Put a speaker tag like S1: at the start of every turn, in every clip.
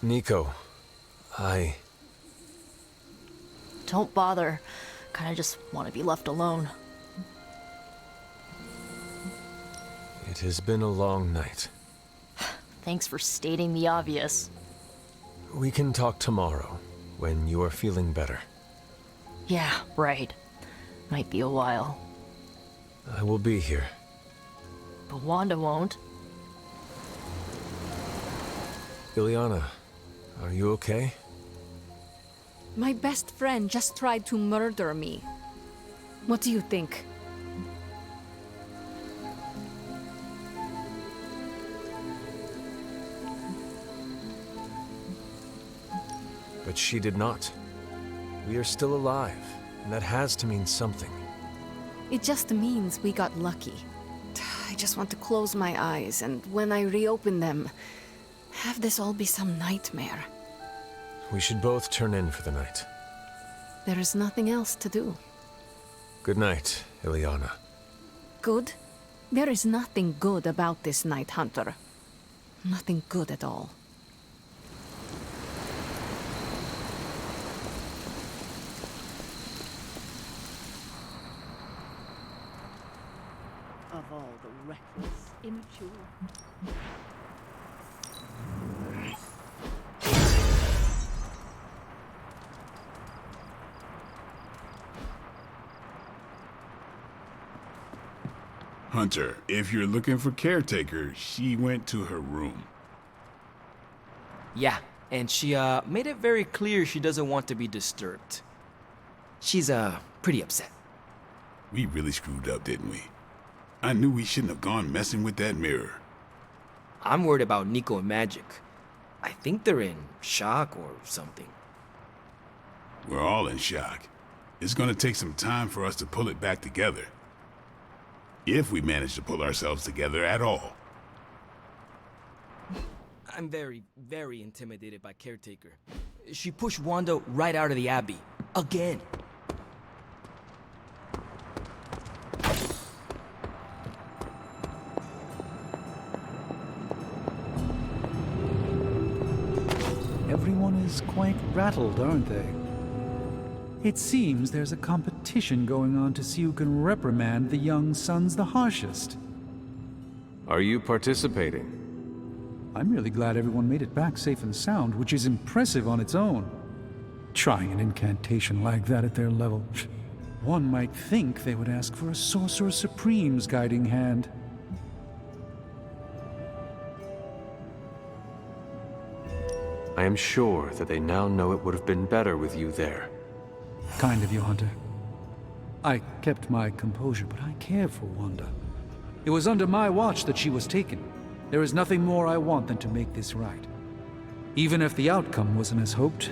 S1: Nico,
S2: Don't bother. Kinda just want to be left alone.
S1: It has been a long night.
S2: Thanks for stating the obvious.
S1: We can talk tomorrow, when you are feeling better.
S2: Yeah, right. Might be a while.
S1: I will be here.
S2: But Wanda won't.
S1: Ileana, are you okay?
S3: My best friend just tried to murder me. What do you think?
S1: But she did not. We are still alive, and that has to mean something.
S3: It just means we got lucky. I just want to close my eyes, and when I reopen them, have this all be some nightmare.
S1: We should both turn in for the night.
S3: There is nothing else to do.
S1: Good night, Ileana.
S3: Good? There is nothing good about this night, Hunter. Nothing good at all.
S4: Of all the reckless, immature...
S5: Hunter, if you're looking for caretaker, she went to her room.
S6: Yeah, and she made it very clear she doesn't want to be disturbed. She's pretty upset.
S5: We really screwed up, didn't we? I knew we shouldn't have gone messing with that mirror.
S6: I'm worried about Nico and Magic. I think they're in shock or something.
S5: We're all in shock. It's gonna take some time for us to pull it back together. If we manage to pull ourselves together at all.
S6: I'm very, very intimidated by Caretaker. She pushed Wanda right out of the Abbey. Again.
S7: Everyone is quite rattled, aren't they? It seems there's a competition going on to see who can reprimand the young sons the harshest.
S1: Are you participating?
S7: I'm really glad everyone made it back safe and sound, which is impressive on its own. Trying an incantation like that at their level. One might think they would ask for a Sorcerer Supreme's guiding hand.
S1: I am sure that they now know it would have been better with you there.
S7: Kind of you, Hunter. I kept my composure, but I care for Wanda. It was under my watch that she was taken. There is nothing more I want than to make this right. Even if the outcome wasn't as hoped,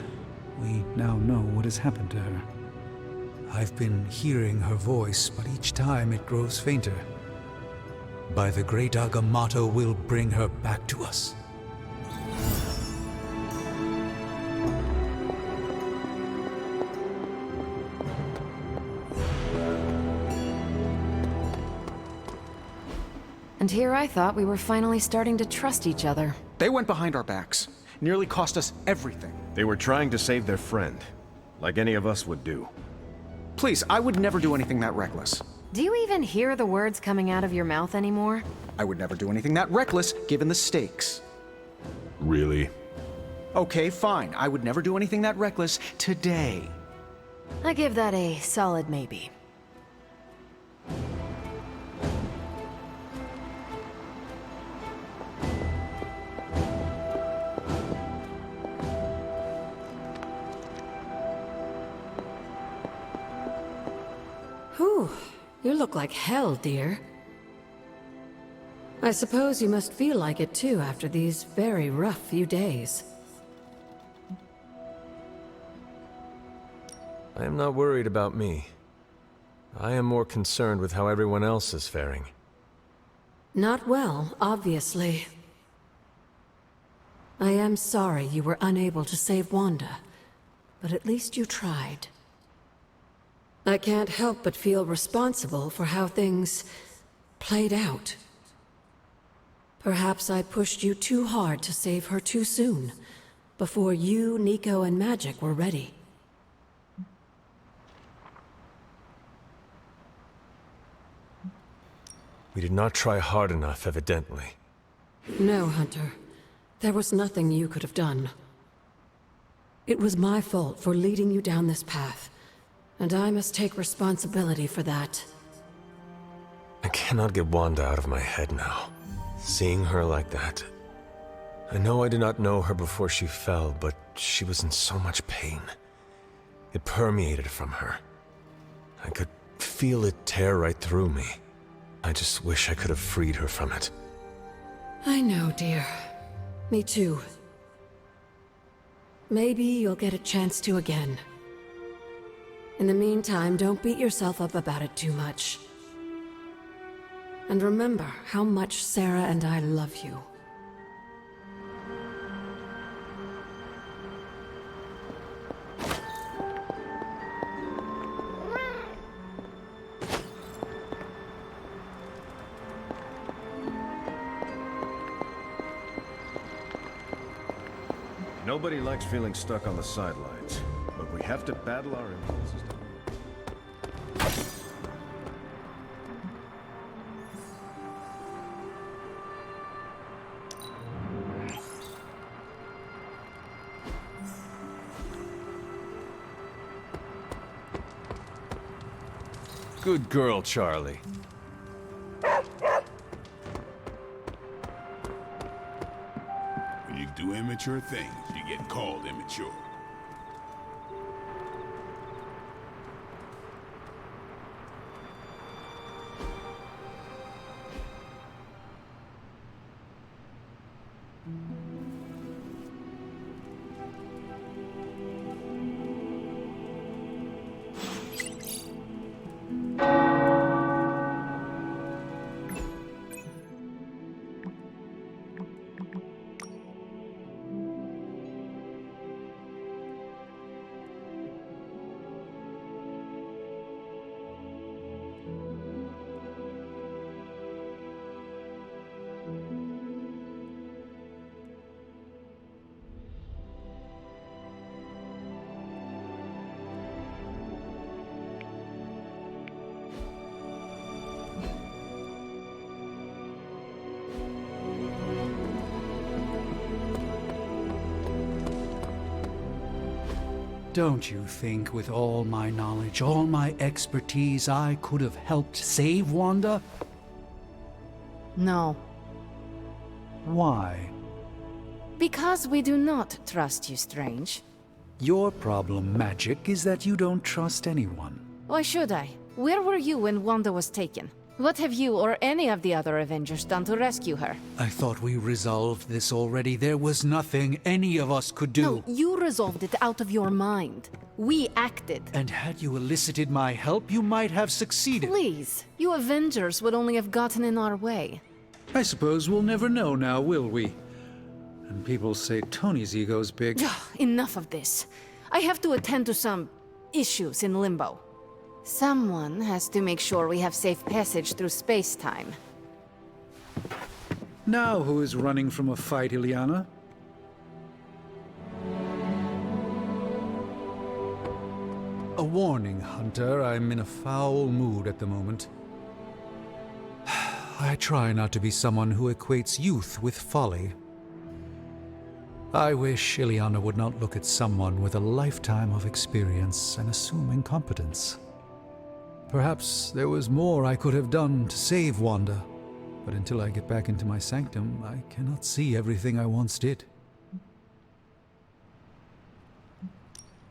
S7: we now know what has happened to her. I've been hearing her voice, but each time it grows fainter. By the great Agamotto, we'll bring her back to us.
S8: And here I thought we were finally starting to trust each other.
S9: They went behind our backs. Nearly cost us everything.
S10: They were trying to save their friend, like any of us would do.
S9: Please, I would never do anything that reckless.
S8: Do you even hear the words coming out of your mouth anymore?
S9: I would never do anything that reckless, given the stakes.
S5: Really?
S9: Okay, fine. I would never do anything that reckless today.
S8: I give that a solid maybe. Whew, you look like hell, dear. I suppose you must feel like it too after these very rough few days.
S1: I am not worried about me. I am more concerned with how everyone else is faring.
S8: Not well, obviously. I am sorry you were unable to save Wanda, but at least you tried. I can't help but feel responsible for how things played out. Perhaps I pushed you too hard to save her too soon, before you, Nico, and Magic were ready.
S1: We did not try hard enough, evidently.
S8: No, Hunter. There was nothing you could have done. It was my fault for leading you down this path, and I must take responsibility for that.
S1: I cannot get Wanda out of my head now. Seeing her like that. I know I did not know her before she fell, but she was in so much pain. It permeated from her. I could feel it tear right through me. I just wish I could have freed her from it.
S8: I know, dear. Me too. Maybe you'll get a chance to again. In the meantime, don't beat yourself up about it too much. And remember how much Sarah and I love you.
S10: Nobody likes feeling stuck on the sidelines, but we have to battle our impulses.
S1: Good girl, Charlie.
S5: When you do immature things, you get called immature.
S7: Don't you think with all my knowledge, all my expertise, I could have helped save Wanda?
S3: No.
S7: Why?
S3: Because we do not trust you, Strange.
S7: Your problem, Magic, is that you don't trust anyone.
S3: Why should I? Where were you when Wanda was taken? What have you or any of the other Avengers done to rescue her?
S7: I thought we resolved this already. There was nothing any of us could do.
S3: No, you resolved it out of your mind. We acted.
S7: And had you elicited my help, you might have succeeded.
S3: Please, you Avengers would only have gotten in our way.
S7: I suppose we'll never know now, will we? And people say Tony's ego's big.
S3: Enough of this. I have to attend to some issues in Limbo. Someone has to make sure we have safe passage through space-time.
S7: Now who is running from a fight, Ileana? A warning, Hunter. I'm in a foul mood at the moment. I try not to be someone who equates youth with folly. I wish Ileana would not look at someone with a lifetime of experience and assume incompetence. Perhaps there was more I could have done to save Wanda, but until I get back into my sanctum, I cannot see everything I once did.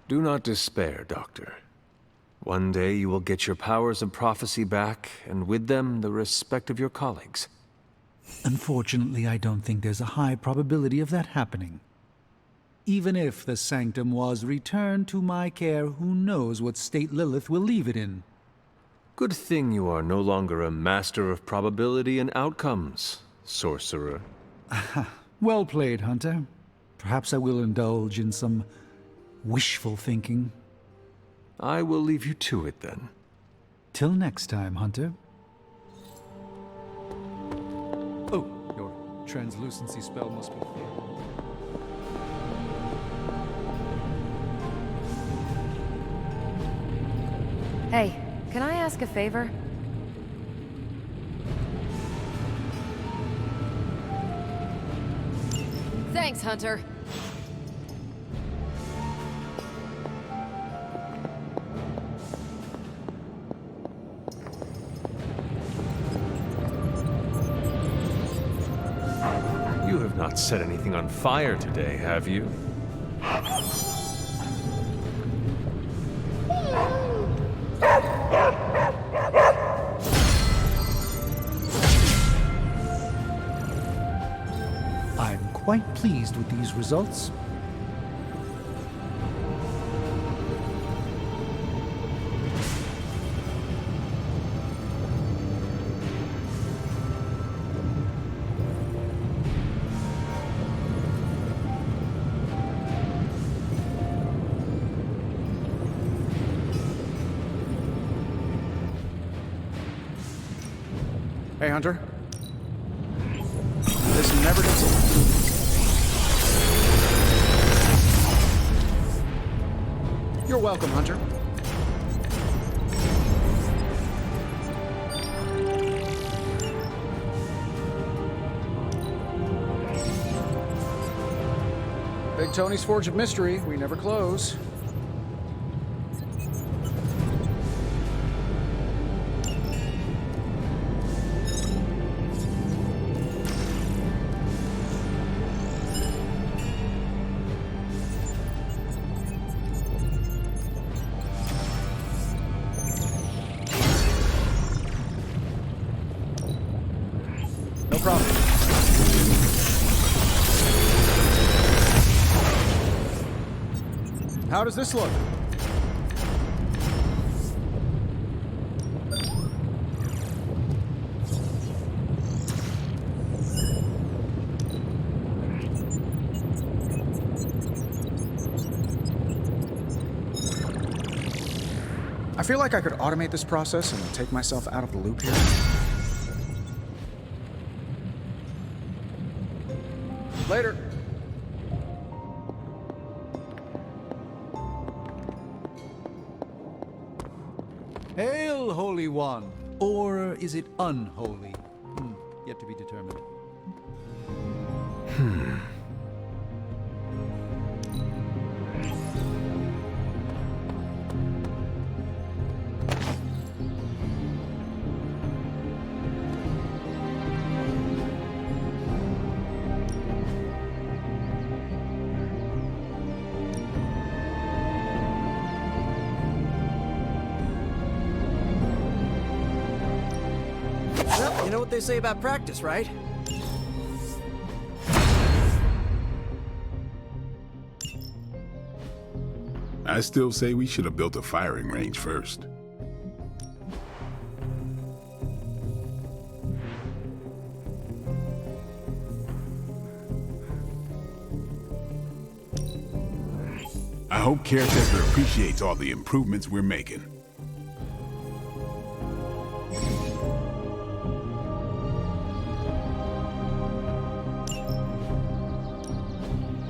S1: Do not despair, Doctor. One day you will get your powers of prophecy back, and with them the respect of your colleagues.
S7: Unfortunately, I don't think there's a high probability of that happening. Even if the sanctum was returned to my care, who knows what state Lilith will leave it in?
S1: Good thing you are no longer a master of probability and outcomes, sorcerer.
S7: Well played, Hunter. Perhaps I will indulge in some wishful thinking.
S1: I will leave you to it then.
S7: Till next time, Hunter. Oh, your translucency spell must be failed.
S11: Hey, can I ask a favor? Thanks, Hunter.
S1: You have not set anything on fire today, have you?
S7: I'm quite pleased with these results.
S9: Hey, Hunter. This never gets old. You're welcome, Hunter. Big Tony's Forge of Mystery. We never close. No problem. How does this look? I feel like I could automate this process and take myself out of the loop here. Later.
S7: Hail, Holy One! Or is it unholy? Yet to be determined.
S12: Well, you know what they say about practice, right?
S5: I still say we should have built a firing range first. I hope Caretaker appreciates all the improvements we're making.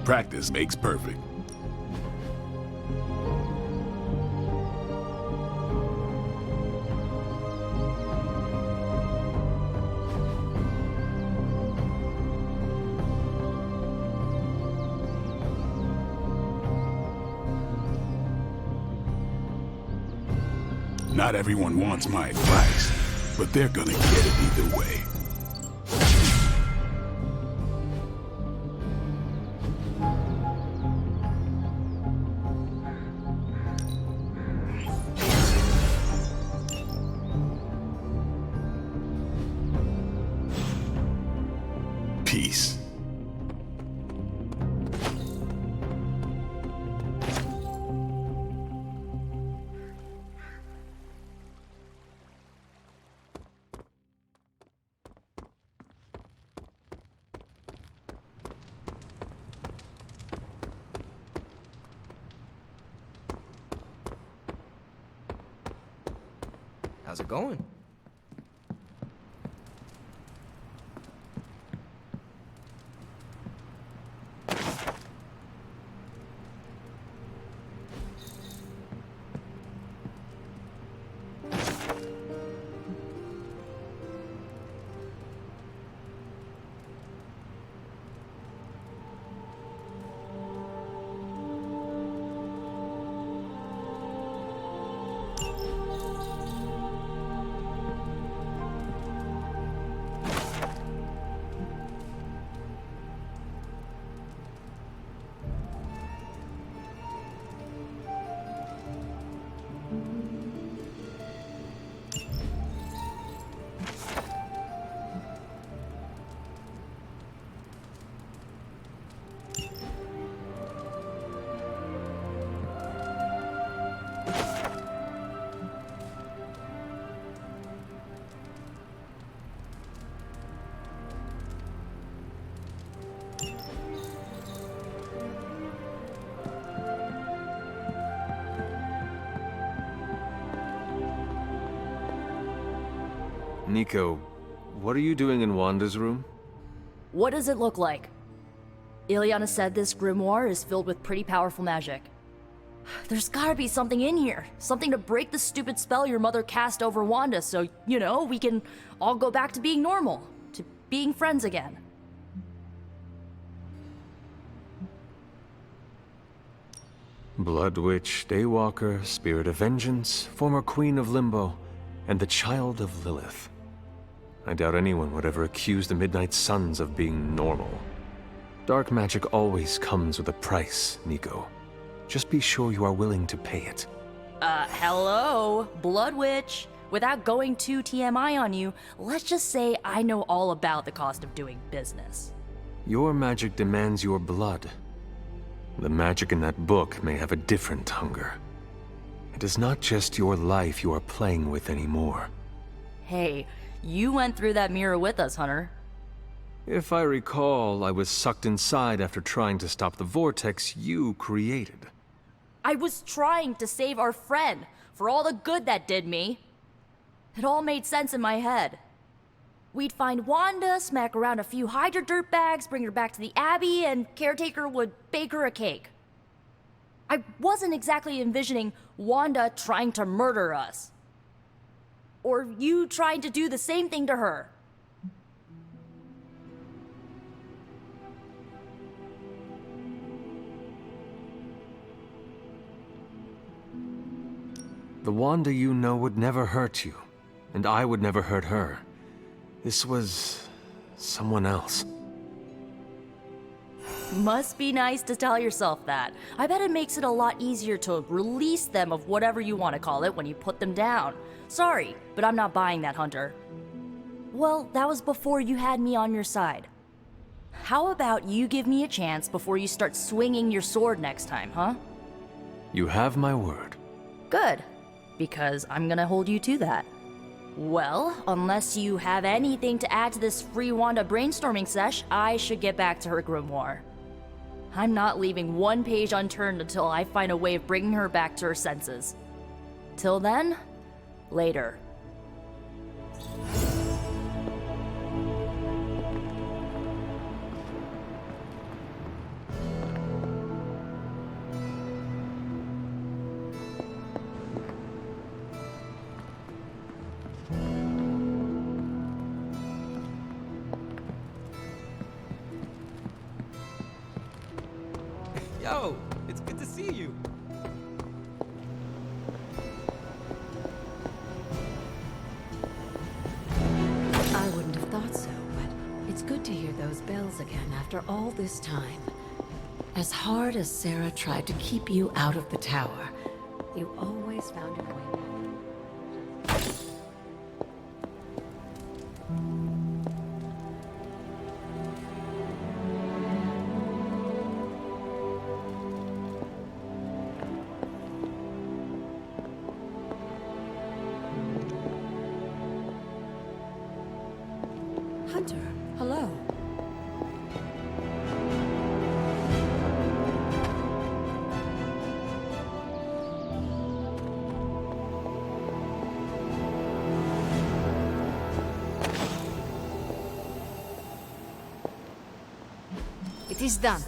S5: Practice makes perfect. Not everyone wants my advice, but they're gonna get it either way. Peace.
S6: How's it going?
S1: Nico, what are you doing in Wanda's room?
S2: What does it look like? Ileana said this grimoire is filled with pretty powerful magic. There's gotta be something in here. Something to break the stupid spell your mother cast over Wanda so, we can all go back to being normal. To being friends again.
S1: Blood Witch, Daywalker, Spirit of Vengeance, former Queen of Limbo, and the Child of Lilith. I doubt anyone would ever accuse the Midnight Suns of being normal. Dark magic always comes with a price, Nico. Just be sure you are willing to pay it.
S2: Hello? Blood Witch. Without going too TMI on you, let's just say I know all about the cost of doing business.
S1: Your magic demands your blood. The magic in that book may have a different hunger. It is not just your life you are playing with anymore.
S2: Hey, you went through that mirror with us, Hunter.
S1: If I recall, I was sucked inside after trying to stop the vortex you created.
S2: I was trying to save our friend, for all the good that did me. It all made sense in my head. We'd find Wanda, smack around a few Hydra dirtbags, bring her back to the Abbey, and Caretaker would bake her a cake. I wasn't exactly envisioning Wanda trying to murder us. Or you trying to do the same thing to her.
S1: The Wanda you know would never hurt you, and I would never hurt her. This was someone else.
S2: Must be nice to tell yourself that. I bet it makes it a lot easier to release them of whatever you want to call it when you put them down. Sorry, but I'm not buying that, Hunter. Well, that was before you had me on your side. How about you give me a chance before you start swinging your sword next time, huh?
S1: You have my word.
S2: Good, because I'm gonna hold you to that. Well, unless you have anything to add to this free Wanda brainstorming sesh, I should get back to her grimoire. I'm not leaving one page unturned until I find a way of bringing her back to her senses. Till then, later.
S6: Yo, it's good to see you.
S8: I wouldn't have thought so, but it's good to hear those bells again after all this time. As hard as Sarah tried to keep you out of the tower, you always found your way back. Hunter, hello.
S3: It is done.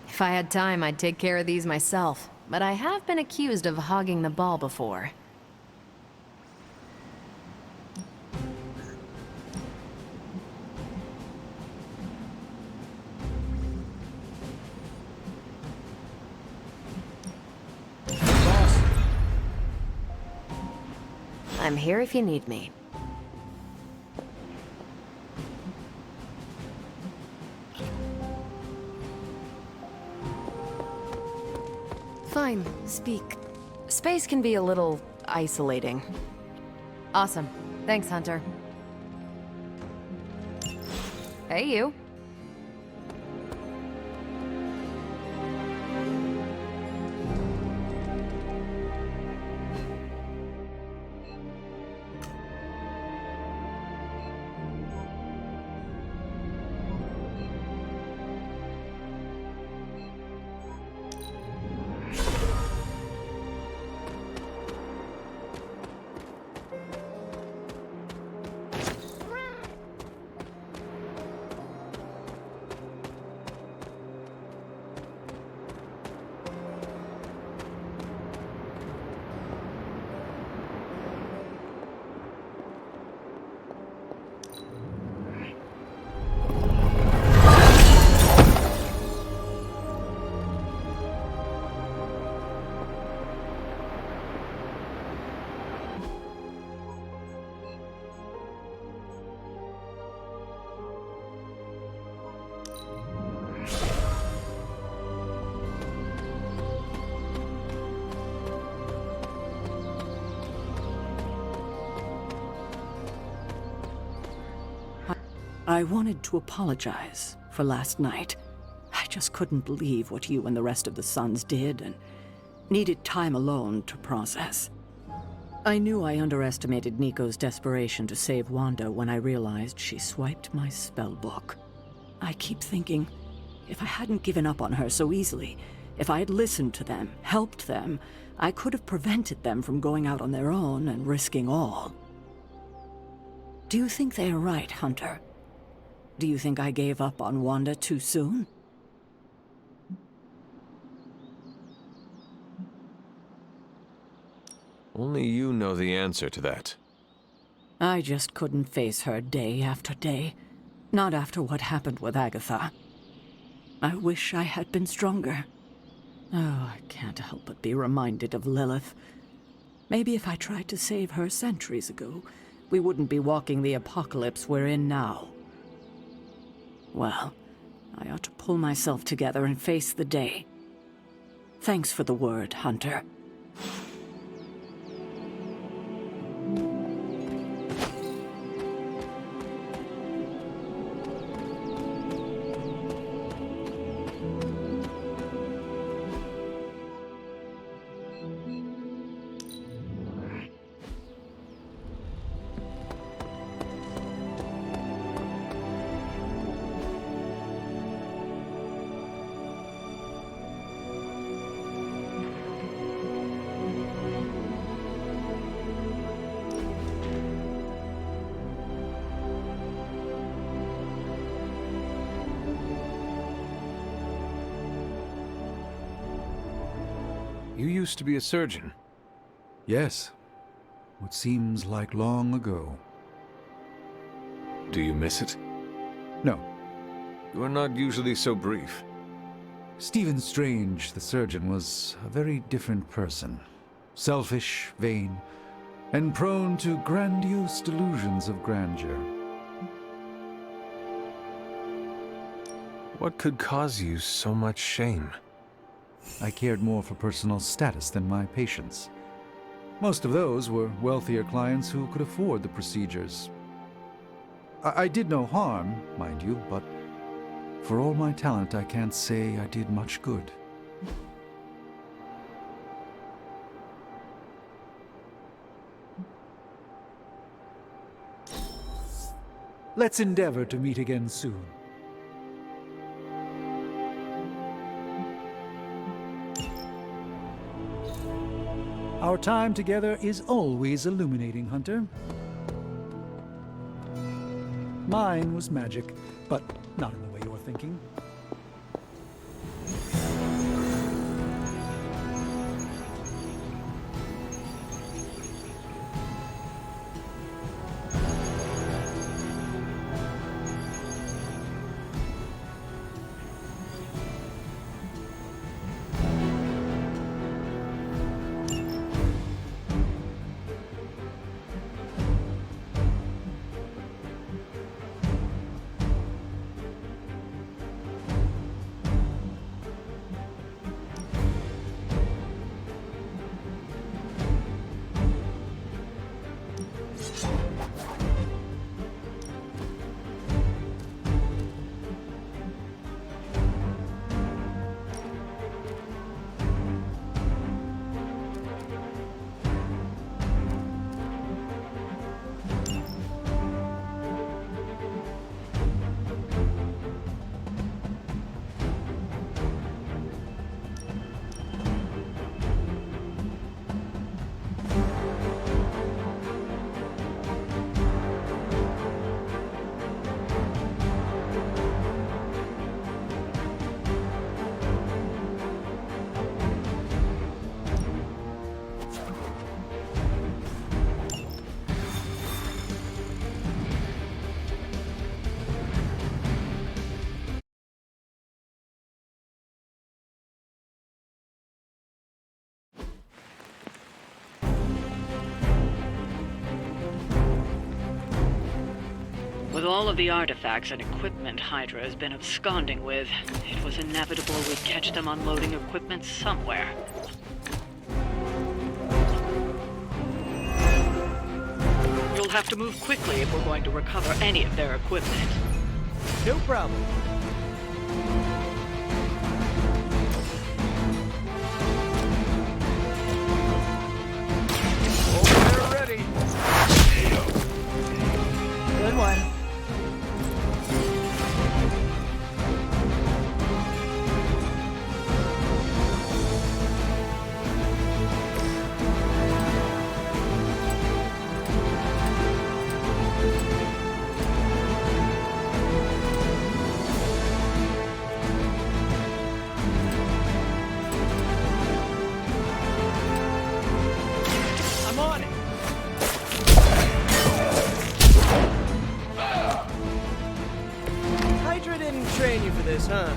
S11: If I had time, I'd take care of these myself, but I have been accused of hogging the ball before. I'm here if you need me. Fine, speak. Space can be a little isolating. Awesome. Thanks, Hunter. Hey, you.
S13: I wanted to apologize for last night. I just couldn't believe what you and the rest of the Sons did, and needed time alone to process. I knew I underestimated Nico's desperation to save Wanda when I realized she swiped my spell book. I keep thinking, if I hadn't given up on her so easily, if I had listened to them, helped them, I could have prevented them from going out on their own and risking all. Do you think they are right, Hunter? Do you think I gave up on Wanda too soon?
S1: Only you know the answer to that.
S13: I just couldn't face her day after day. Not after what happened with Agatha. I wish I had been stronger. Oh, I can't help but be reminded of Lilith. Maybe if I tried to save her centuries ago, we wouldn't be walking the apocalypse we're in now. Well, I ought to pull myself together and face the day. Thanks for the word, Hunter.
S1: You used to be a surgeon.
S7: Yes. What seems like long ago.
S1: Do you miss it?
S7: No.
S1: You are not usually so brief.
S7: Stephen Strange, the surgeon, was a very different person. Selfish, vain, and prone to grandiose delusions of grandeur.
S1: What could cause you so much shame?
S7: I cared more for personal status than my patients. Most of those were wealthier clients who could afford the procedures. I did no harm, mind you, but for all my talent, I can't say I did much good. Let's endeavor to meet again soon. Our time together is always illuminating, Hunter. Mine was magic, but not in the way you're thinking.
S14: With all of the artifacts and equipment Hydra has been absconding with, it was inevitable we'd catch them unloading equipment somewhere. You'll have to move quickly if we're going to recover any of their equipment.
S12: No problem.
S10: We're ready.
S2: Good one.
S12: I'm on it. Hydra didn't train you for this, huh?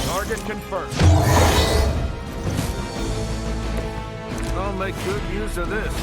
S10: Target confirmed. I'll make good use of this.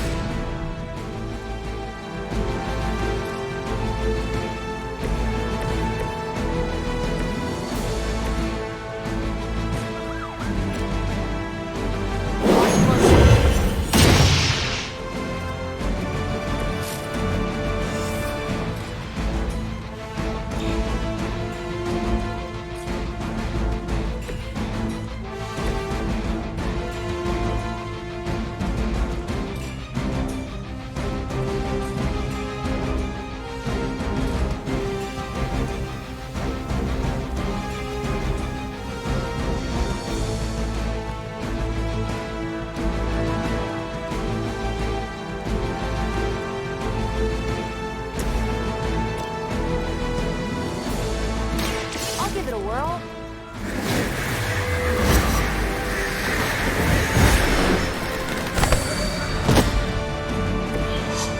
S2: I'll give it a whirl.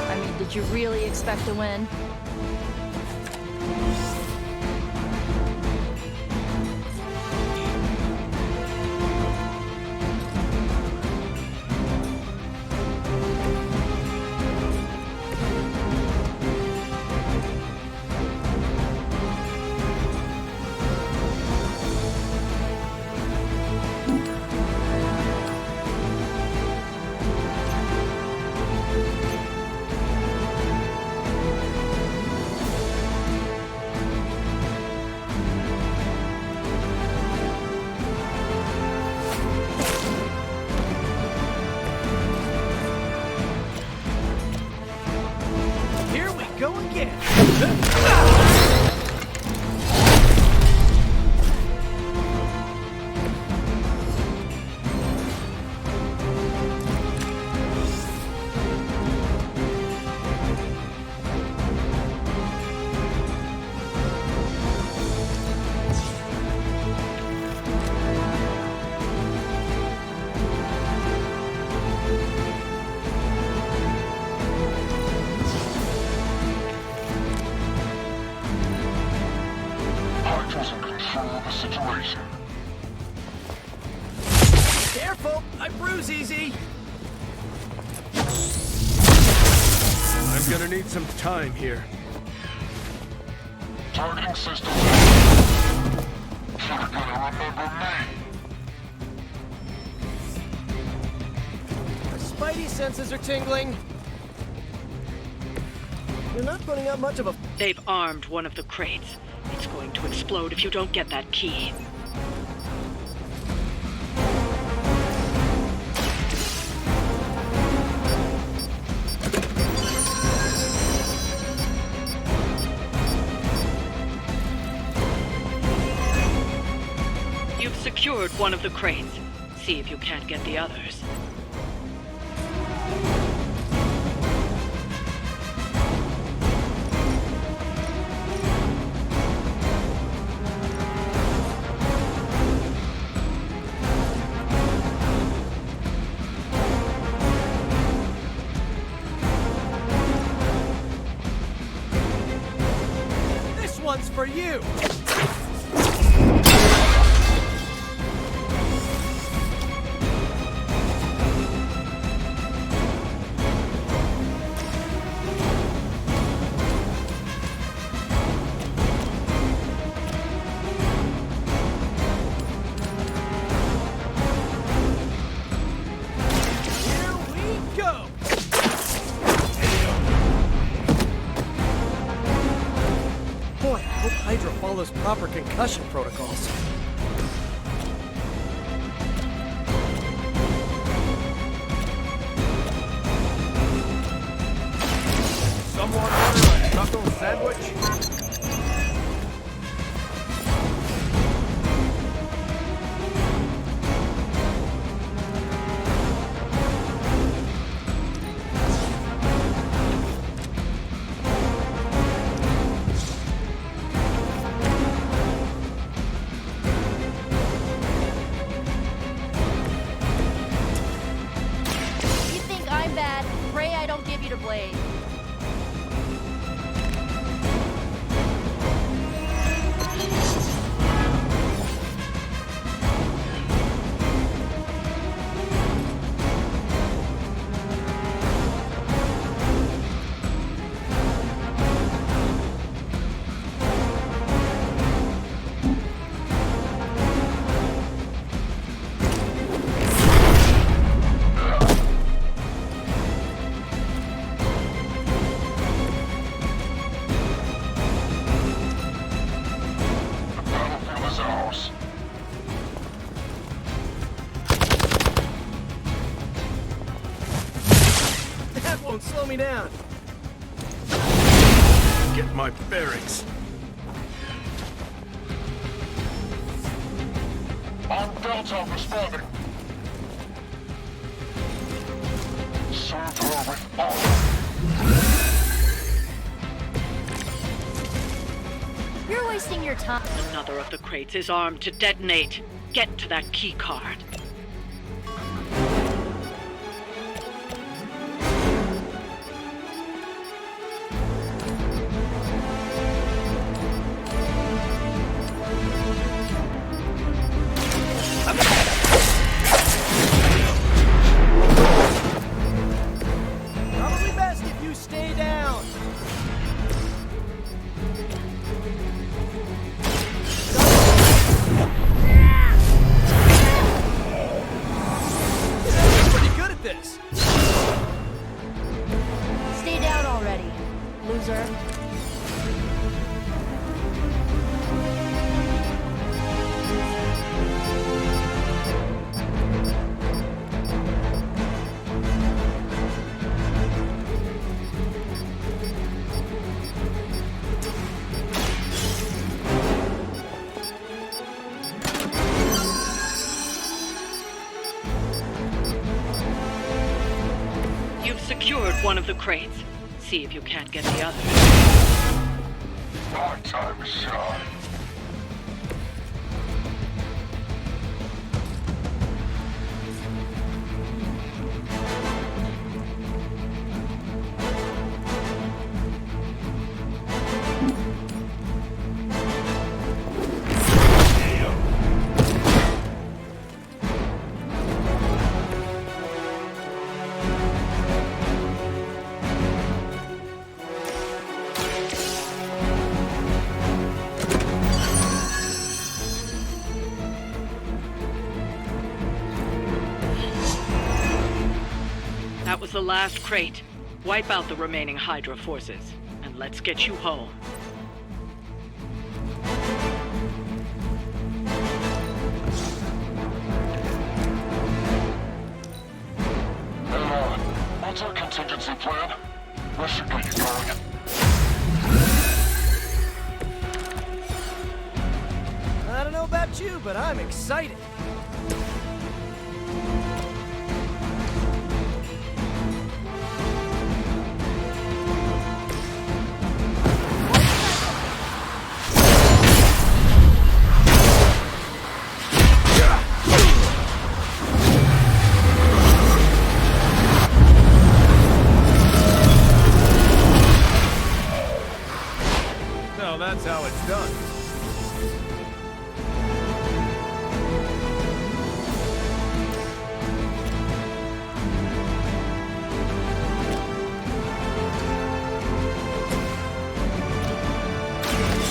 S2: I mean, did you really expect to win?
S12: Here we go again.
S15: Hydra's in control of the situation.
S12: Careful, I bruise easy.
S10: I'm gonna need some time here.
S15: Targeting system. You're gonna remember me.
S12: My spidey senses are tingling. You're not putting up much of a...
S14: They've armed one of the crates. It's going to explode if you don't get that key. You've secured one of the crates. See if you can't get the others.
S12: This one's for you. go! Boy, I hope Hydra follows proper concussion protocols. Someone order a knuckle sandwich?
S2: You think I'm bad? Pray I don't give you the blade.
S12: That won't slow me down.
S10: Get my bearings.
S15: On Delta responding. Serve her with honor.
S2: You're wasting your time.
S14: Another of the crates is armed to detonate. Get to that key card.
S12: Probably best if you stay down. You're pretty good at this.
S2: Stay down already, loser.
S14: You've secured one of the crates. See if you can't get the other.
S15: My time is shine.
S14: That was the last crate. Wipe out the remaining Hydra forces, and let's get you home.
S15: What's our contingency plan? This should get you going.
S12: I don't know about you, but I'm excited.
S10: Now that's how it's done.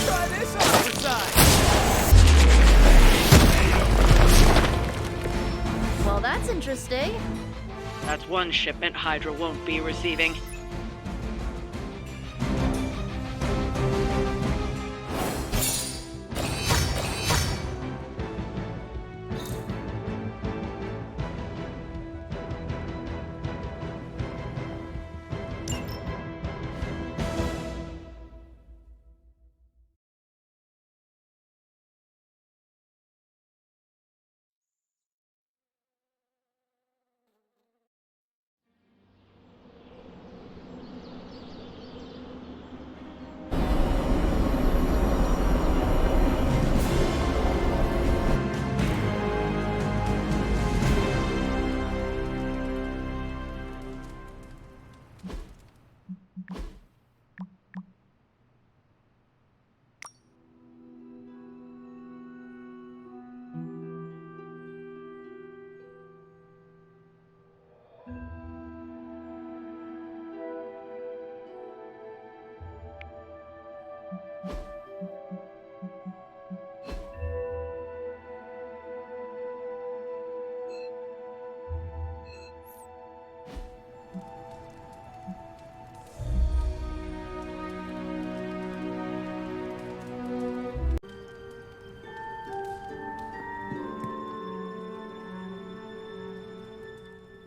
S12: Try this on the side.
S2: Well, that's interesting.
S14: That's one shipment Hydra won't be receiving.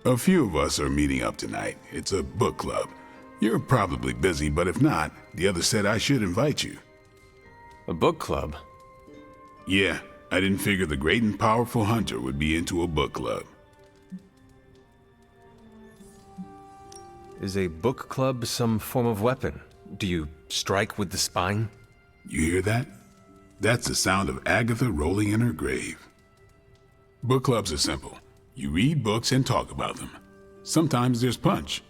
S5: A few of us are meeting up tonight. It's a book club. You're probably busy, but if not, the others said I should invite you.
S1: A book club?
S5: Yeah, I didn't figure the great and powerful Hunter would be into a book club.
S1: Is a book club some form of weapon? Do you strike with the spine?
S5: You hear that? That's the sound of Agatha rolling in her grave. Book clubs are simple. You read books and talk about them. Sometimes there's punch.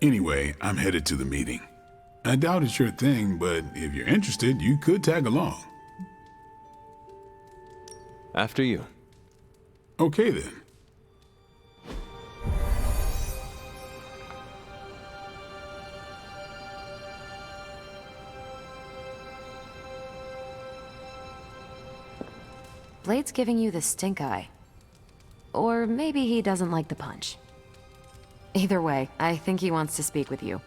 S5: Anyway, I'm headed to the meeting. I doubt it's your thing, but if you're interested, you could tag along.
S1: After you.
S5: Okay then.
S11: Blade's giving you the stink eye. Or maybe he doesn't like the punch. Either way, I think he wants to speak with you.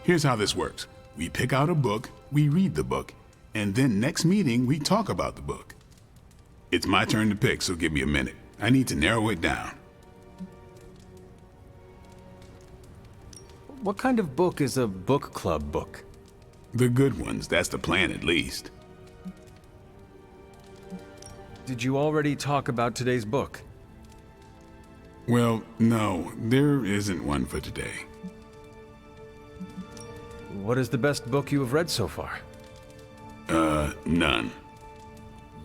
S5: Here's how this works. We pick out a book, we read the book, and then next meeting we talk about the book. It's my turn to pick, so give me a minute. I need to narrow it down.
S1: What kind of book is a book club book?
S5: The good ones, that's the plan at least.
S1: Did you already talk about today's book?
S5: Well, no, there isn't one for today.
S1: What is the best book you have read so far?
S5: None.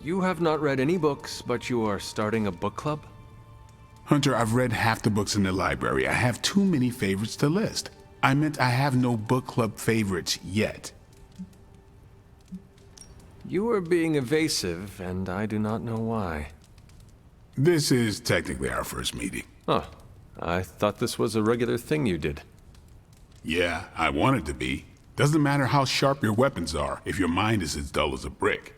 S1: You have not read any books, but you are starting a book club?
S5: Hunter, I've read half the books in the library. I have too many favorites to list. I meant I have no book club favorites yet.
S1: You are being evasive, and I do not know why.
S5: This is technically our first meeting.
S1: Oh, I thought this was a regular thing you did.
S5: Yeah, I want it to be. Doesn't matter how sharp your weapons are if your mind is as dull as a brick.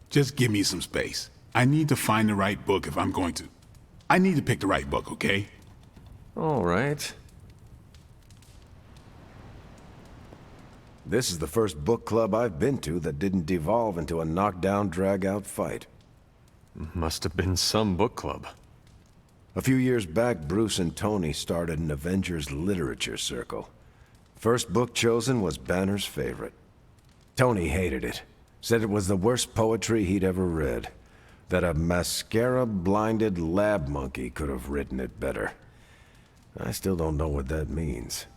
S5: Just give me some space. I need to find the right book if I'm going to. I need to pick the right book, okay?
S1: All right.
S10: This is the first book club I've been to that didn't devolve into a knockdown, drag-out fight.
S1: Must have been some book club.
S10: A few years back, Bruce and Tony started an Avengers literature circle. First book chosen was Banner's favorite. Tony hated it. Said it was the worst poetry he'd ever read. That a mascara-blinded lab monkey could have written it better. I still don't know what that means.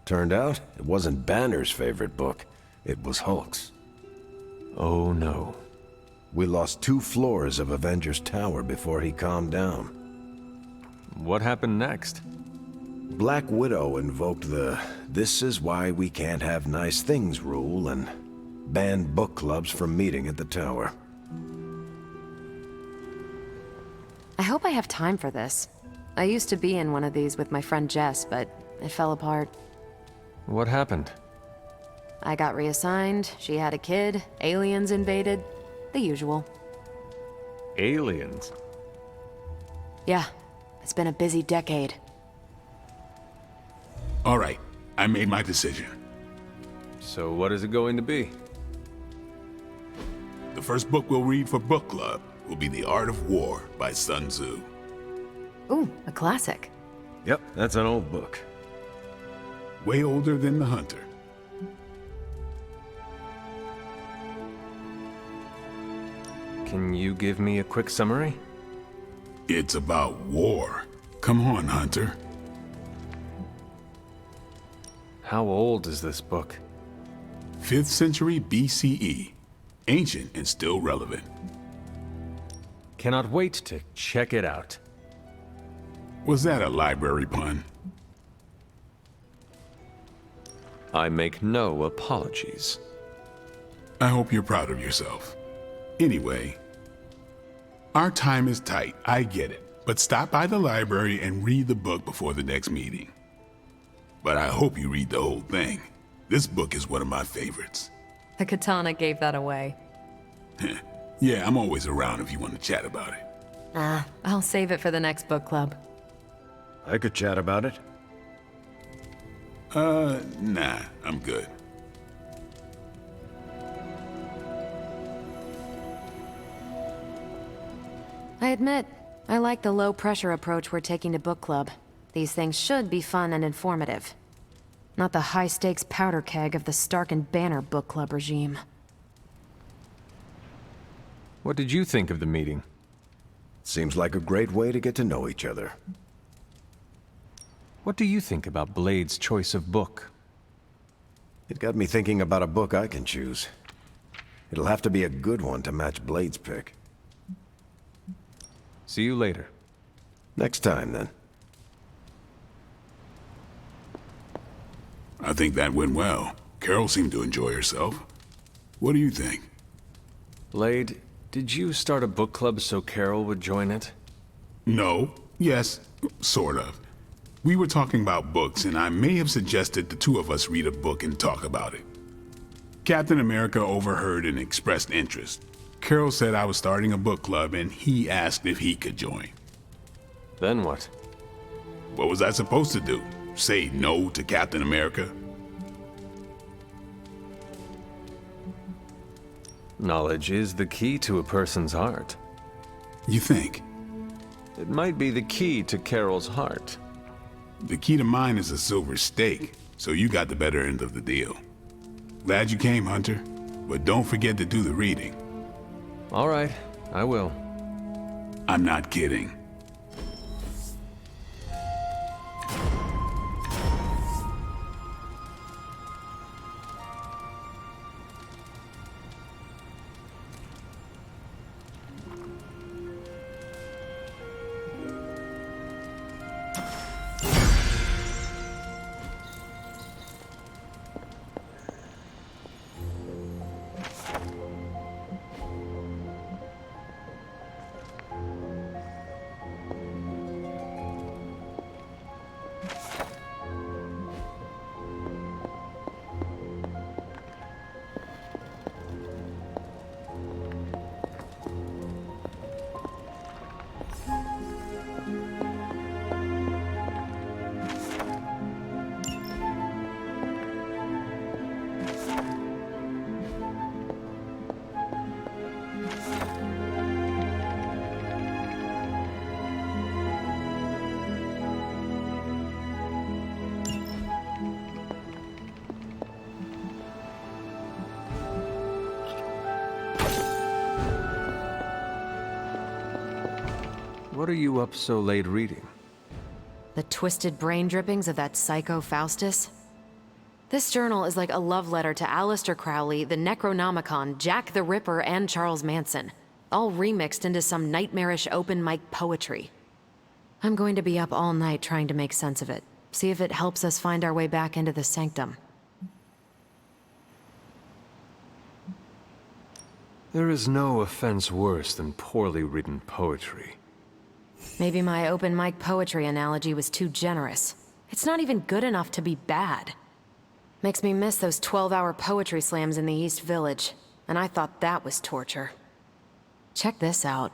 S10: Turned out, it wasn't Banner's favorite book. It was Hulk's.
S1: Oh no.
S10: We lost 2 floors of Avengers Tower before he calmed down.
S1: What happened next?
S10: Black Widow invoked the "this is why we can't have nice things" rule and banned book clubs from meeting at the tower.
S11: I hope I have time for this. I used to be in one of these with my friend Jess, but it fell apart.
S1: What happened?
S11: I got reassigned, she had a kid, aliens invaded, the usual.
S1: Aliens?
S11: Yeah, It's been a busy decade.
S5: All right, I made my decision.
S1: So what is it going to be?
S5: The first book we'll read for book club will be The Art of War by Sun Tzu.
S11: Ooh, a classic.
S10: Yep, that's an old book.
S5: Way older than The Hunter.
S1: Can you give me a quick summary?
S5: It's about war. Come on, Hunter.
S1: How old is this book?
S5: 5th century BCE. Ancient and still relevant.
S1: Cannot wait to check it out.
S5: Was that a library pun?
S1: I make no apologies.
S5: I hope you're proud of yourself. Anyway, our time is tight, I get it. But stop by the library and read the book before the next meeting. But I hope you read the whole thing. This book is one of my favorites.
S11: The katana gave that away.
S5: Yeah, I'm always around if you want to chat about it.
S11: I'll save it for the next book club.
S10: I could chat about it.
S5: Nah, I'm good.
S11: I admit, I like the low-pressure approach we're taking to book club. These things should be fun and informative. Not the high-stakes powder keg of the Stark and Banner book club regime.
S1: What did you think of the meeting?
S10: Seems like a great way to get to know each other.
S1: What do you think about Blade's choice of book?
S10: It got me thinking about a book I can choose. It'll have to be a good one to match Blade's pick.
S1: See you later.
S10: Next time, then.
S5: I think that went well. Carol seemed to enjoy herself. What do you think?
S1: Blade, did you start a book club so Carol would join it?
S5: No. Yes. Sort of. We were talking about books, and I may have suggested the two of us read a book and talk about it. Captain America overheard and expressed interest. Carol said I was starting a book club, and he asked if he could join.
S1: Then what?
S5: What was I supposed to do? Say no to Captain America?
S1: Knowledge is the key to a person's heart.
S5: You think?
S1: It might be the key to Carol's heart.
S5: The key to mine is a silver stake, so you got the better end of the deal. Glad you came, Hunter, but don't forget to do the reading.
S1: All right, I will.
S5: I'm not kidding.
S1: What are you up so late reading?
S11: The twisted brain drippings of that psycho Faustus? This journal is like a love letter to Aleister Crowley, the Necronomicon, Jack the Ripper, and Charles Manson, all remixed into some nightmarish open mic poetry. I'm going to be up all night trying to make sense of it, see if it helps us find our way back into the sanctum.
S1: There is no offense worse than poorly written poetry.
S11: Maybe my open mic poetry analogy was too generous. It's not even good enough to be bad. Makes me miss those 12-hour poetry slams in the East Village, and I thought that was torture. Check this out.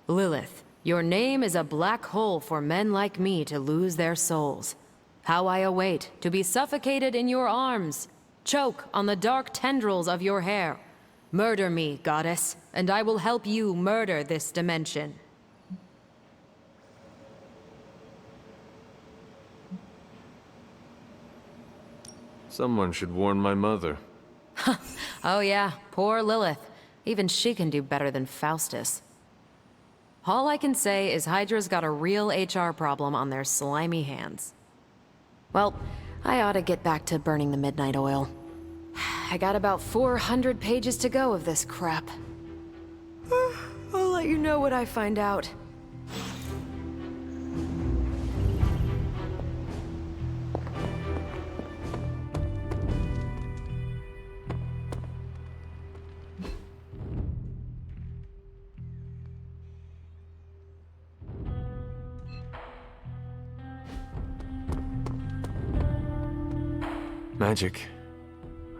S11: Lilith, Your name is a black hole for men like me to lose their souls. How I await to be suffocated in your arms, choke on the dark tendrils of your hair. Murder me, goddess, and I will help you murder this dimension.
S1: Someone should warn my mother.
S11: Oh yeah, poor Lilith. Even she can do better than Faustus. All I can say is Hydra's got a real HR problem on their slimy hands. Well, I ought to get back to burning the midnight oil. I got about 400 pages to go of this crap. I'll let you know what I find out.
S1: Magic,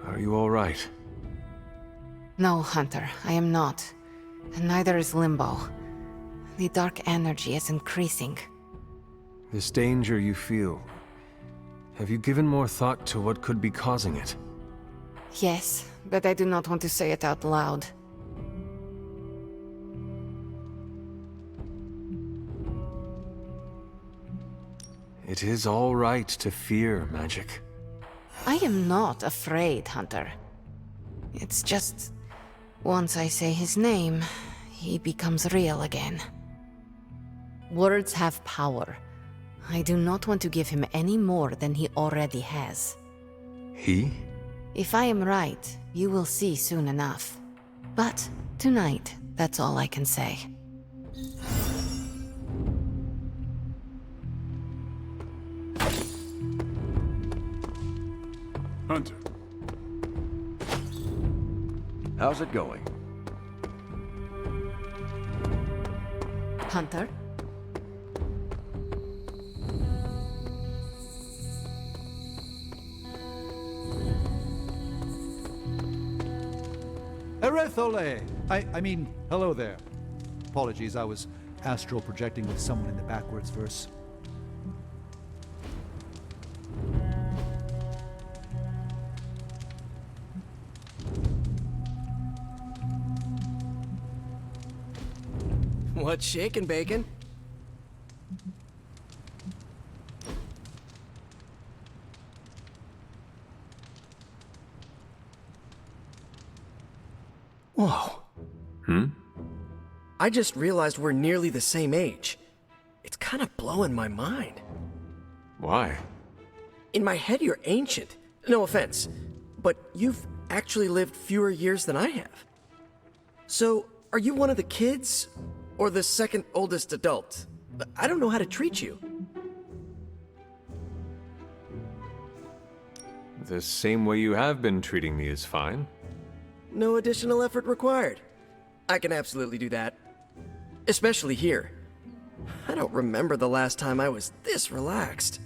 S1: are you all right?
S3: No, Hunter, I am not. And neither is Limbo. The dark energy is increasing.
S1: This danger you feel, have you given more thought to what could be causing it?
S3: Yes, but I do not want to say it out loud.
S1: It is all right to fear magic.
S3: I am not afraid, Hunter. It's just... once I say his name, he becomes real again. Words have power. I do not want to give him any more than he already has.
S1: He?
S3: If I am right, you will see soon enough. But tonight, that's all I can say.
S5: Hunter.
S16: How's it going?
S3: Hunter?
S7: Erethole! I mean, hello there. Apologies, I was astral projecting with someone in the backwards verse.
S12: What's shaking, Bacon? Whoa. I just realized we're nearly the same age. It's kind of blowing my mind.
S1: Why?
S12: In my head, you're ancient. No offense, but you've actually lived fewer years than I have. So, are you one of the kids? Or the second oldest adult? I don't know how to treat you.
S1: The same way you have been treating me is fine.
S12: No additional effort required. I can absolutely do that. Especially here. I don't remember the last time I was this relaxed.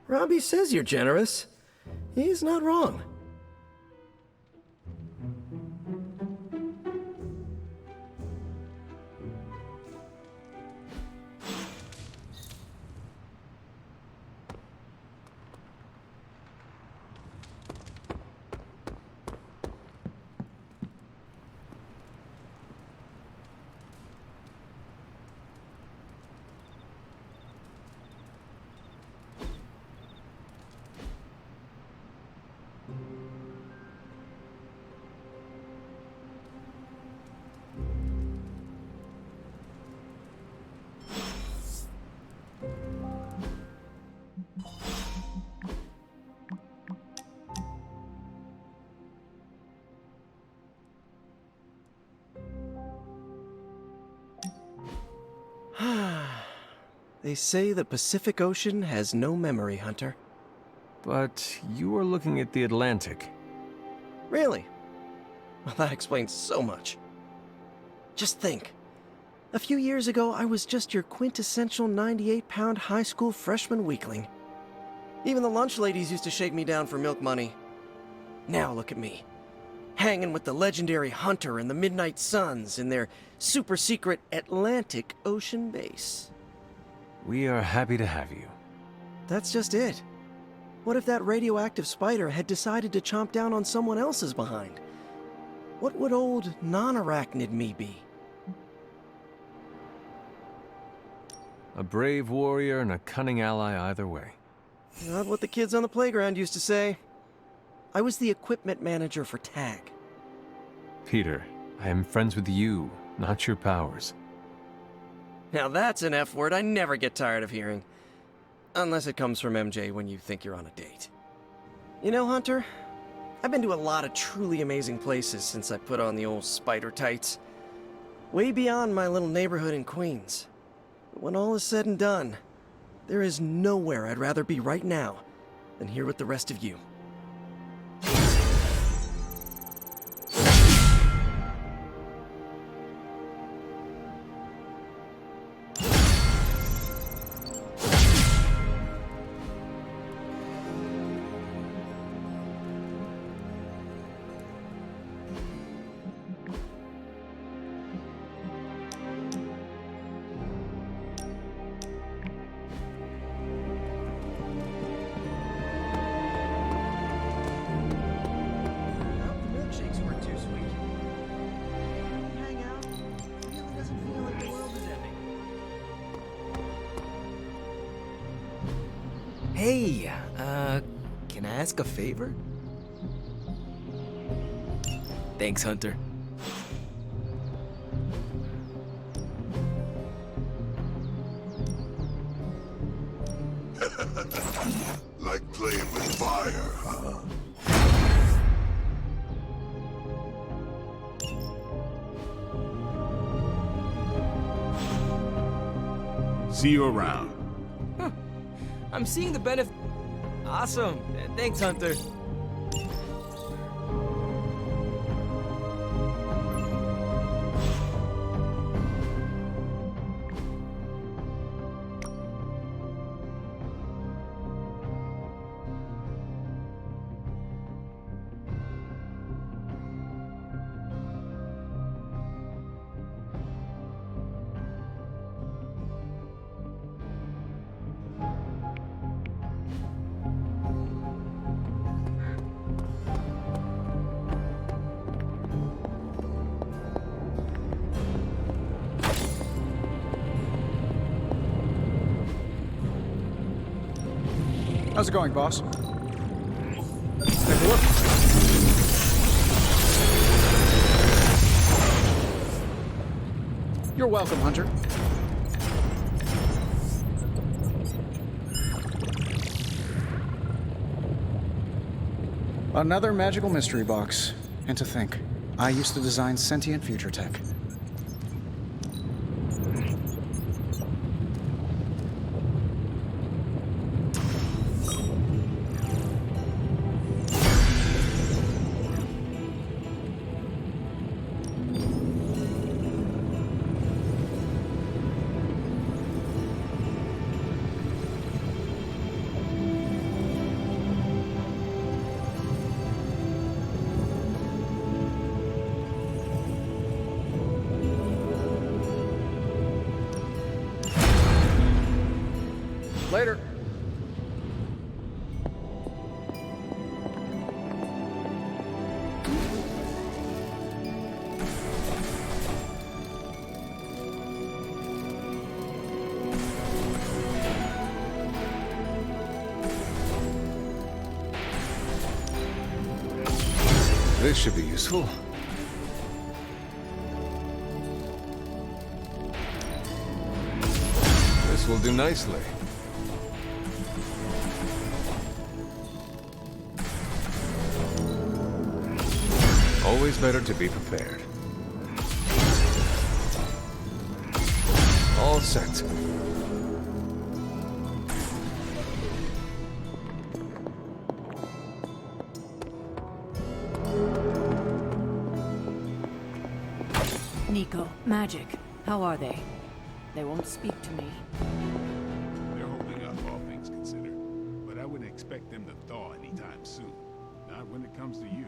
S12: Robbie says you're generous. He's not wrong. They say the Pacific Ocean has no memory, Hunter.
S1: But you were looking at the Atlantic.
S12: Really? Well, that explains so much. Just think. A few years ago, I was just your quintessential 98-pound high school freshman weakling. Even the lunch ladies used to shake me down for milk money. Now look at me, hanging with the legendary Hunter and the Midnight Suns in their super-secret Atlantic Ocean base.
S1: We are happy to have you.
S12: That's just it. What if that radioactive spider had decided to chomp down on someone else's behind? What would old non-arachnid me be?
S1: A brave warrior and a cunning ally either way.
S12: Not what the kids on the playground used to say. I was the equipment manager for TAG.
S1: Peter, I am friends with you, not your powers.
S12: Now that's an F word I never get tired of hearing. Unless it comes from MJ when you think you're on a date. You know, Hunter, I've been to a lot of truly amazing places since I put on the old spider tights. Way beyond my little neighborhood in Queens. But when all is said and done, there is nowhere I'd rather be right now than here with the rest of you.
S6: Hey, can I ask a favor? Thanks, Hunter.
S15: Like playing with fire, huh?
S5: See you around.
S6: I'm seeing the benefit. Awesome. Thanks, Hunter.
S9: How's it going, boss? Let's take a look. You're welcome, Hunter. Another magical mystery box. And to think, I used to design sentient future tech. Later.
S1: This should be useful. This will do nicely. Always better to be prepared. All set.
S13: Nico, magic. How are they? They won't speak to me.
S5: They're holding up, all things considered. But I wouldn't expect them to thaw anytime soon. Not when it comes to you.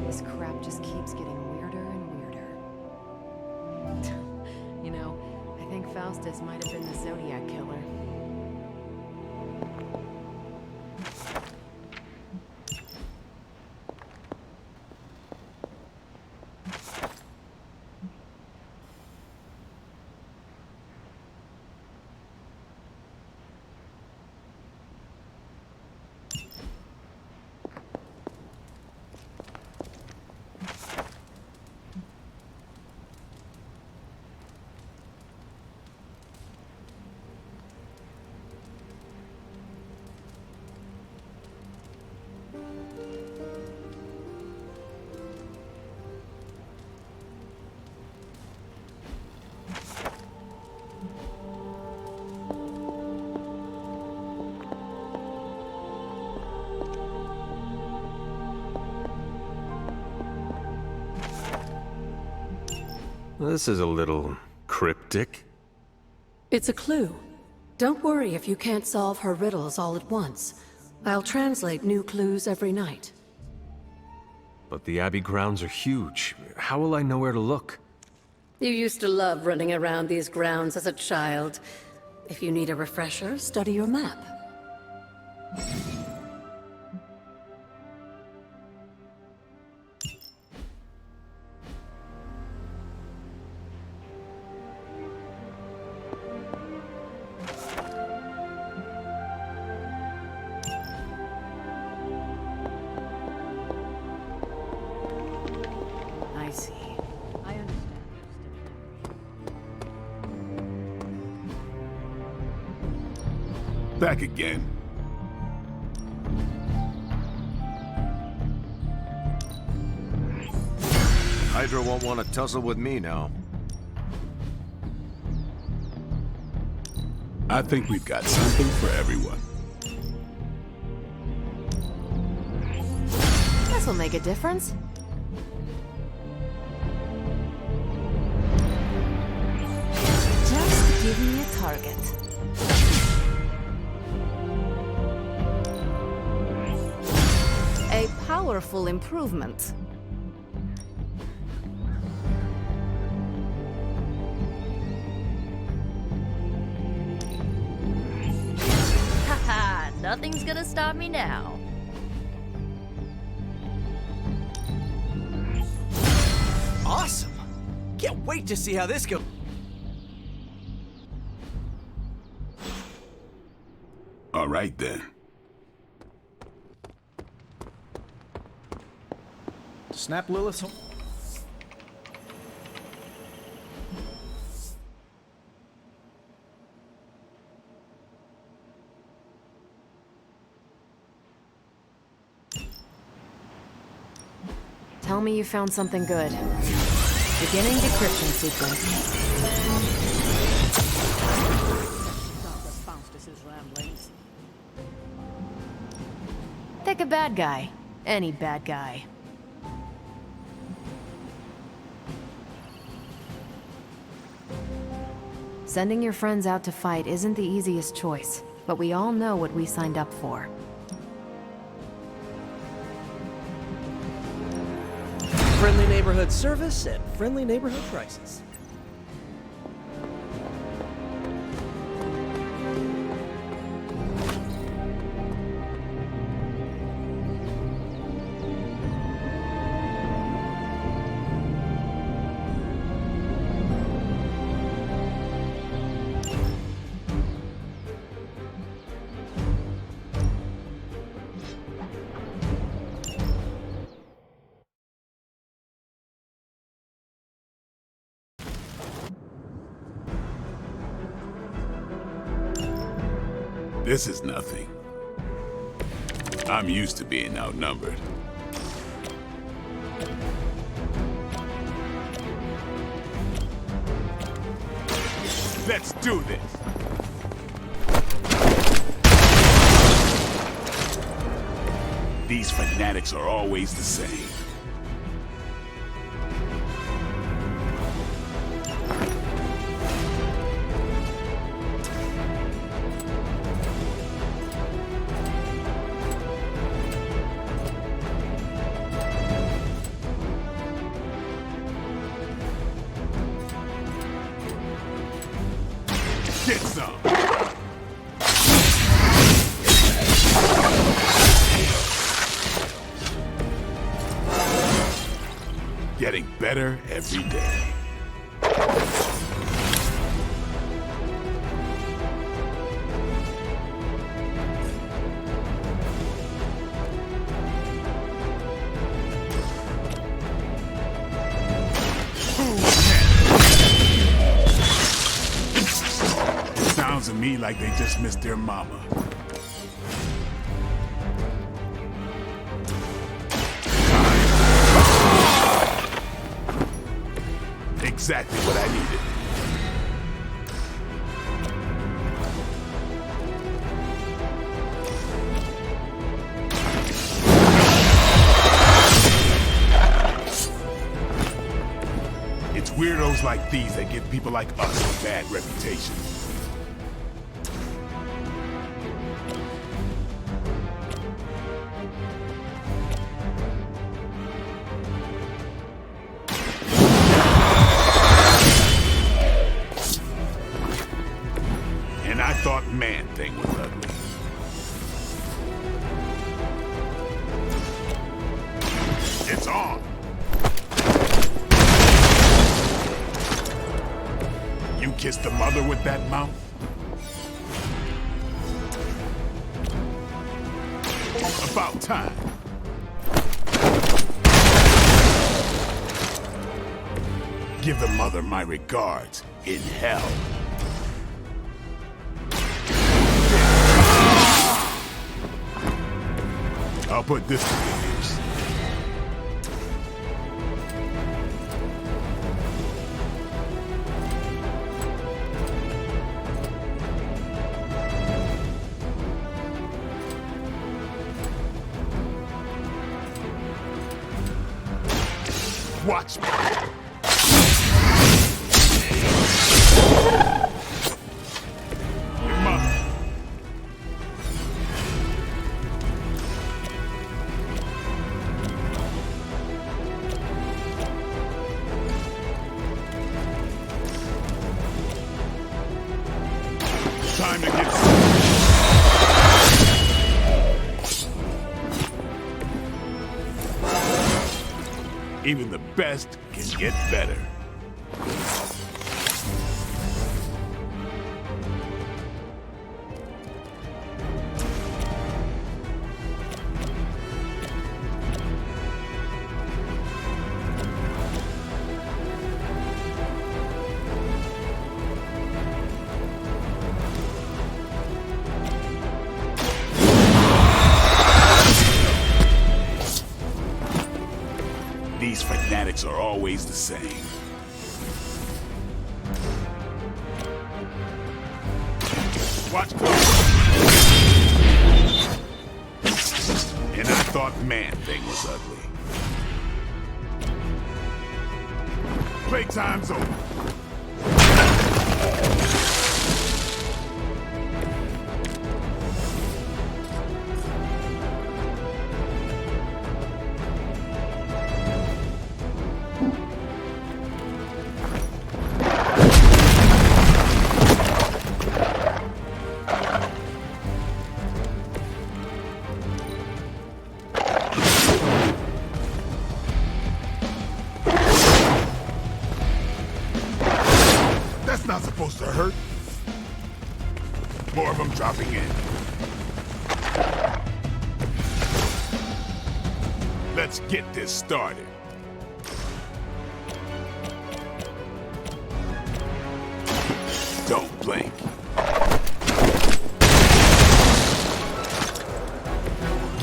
S11: This crap just keeps getting weirder and weirder. You know, I think Faustus might have been the Zodiac killer.
S1: This is a little cryptic.
S8: It's a clue. Don't worry if you can't solve her riddles all at once. I'll translate new clues every night.
S1: But the Abbey grounds are huge. How will I know where to look?
S8: You used to love running around these grounds as a child. If you need a refresher, study your map.
S13: I see. I understand.
S5: Back again.
S10: Hydra won't want to tussle with me now.
S5: I think we've got something for everyone.
S11: This'll make a difference.
S2: Just give me a target.
S3: A powerful improvement.
S2: Haha, nothing's gonna stop me now.
S12: Awesome! Can't wait to see how this goes.
S5: All right, then.
S9: Snap Lilith's home.
S11: Tell me you found something good. Beginning decryption sequence.
S13: Dr. Faustus's ramblings.
S11: Pick a bad guy. Any bad guy. Sending your friends out to fight isn't the easiest choice, but we all know what we signed up for.
S12: Friendly neighborhood service at friendly neighborhood prices.
S5: This is nothing. I'm used to being outnumbered. Let's do this! These fanatics are always the same. Get some! Getting better every day. Sounds to me like they just missed their mama. Exactly what I needed. It's weirdos like these that give people like us a bad reputation. And I thought Man-Thing was ugly. It's on! You kissed the mother with that mouth? About time. Give the mother my regards in hell. I'll put this to good use. Watch me. Your mother. Time to get even the best can get better. These fanatics are always the same. Watch close. And I thought Man-Thing was ugly. Playtime's over. That's not supposed to hurt. More of them dropping in. Let's get this started. Don't blink.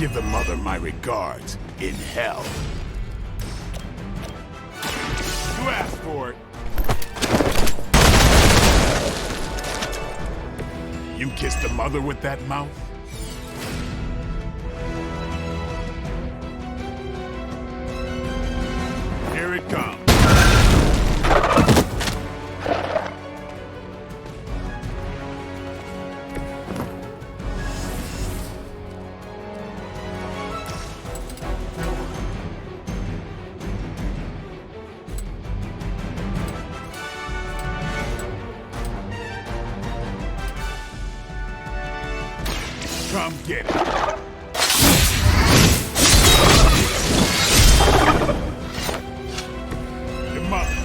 S5: Give the mother my regards in hell. You asked for it. You kissed the mother with that mouth? Here it comes. Come get it. Your mother.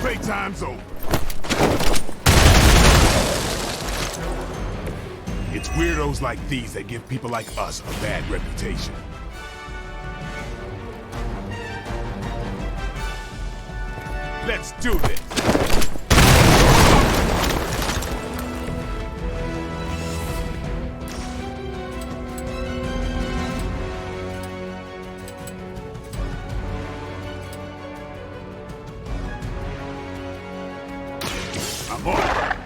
S5: Playtime's over. It's weirdos like these that give people like us a bad reputation. Let's do this! I'm on.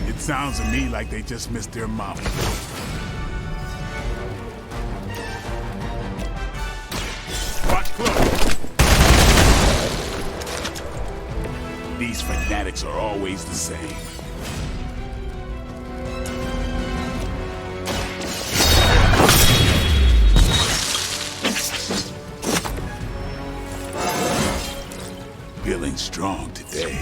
S5: It sounds to me like they just missed their mama. These fanatics are always the same. Feeling strong today.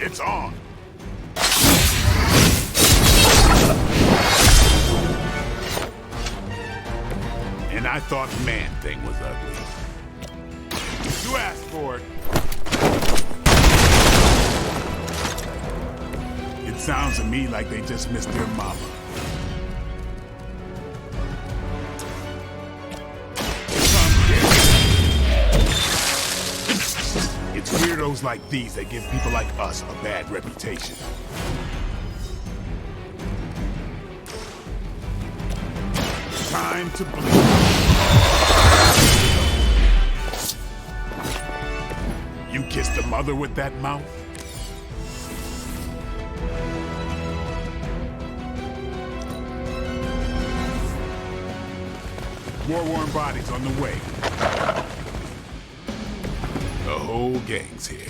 S5: It's on. And I thought Man-Thing was ugly. You asked for it. It sounds to me like they just missed their mama. It's weirdos like these that give people like us a bad reputation. Time to bleed. You kissed the mother with that mouth? More warm bodies on the way. The whole gang's here.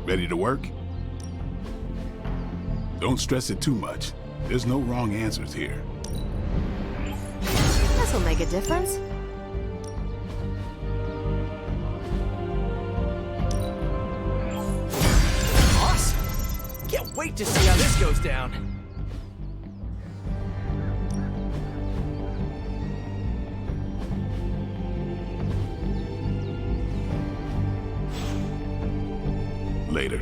S5: Ready to work? Don't stress it too much. There's no wrong answers here.
S11: This'll make a difference.
S12: Awesome! Can't wait to see how this goes down.
S5: Later.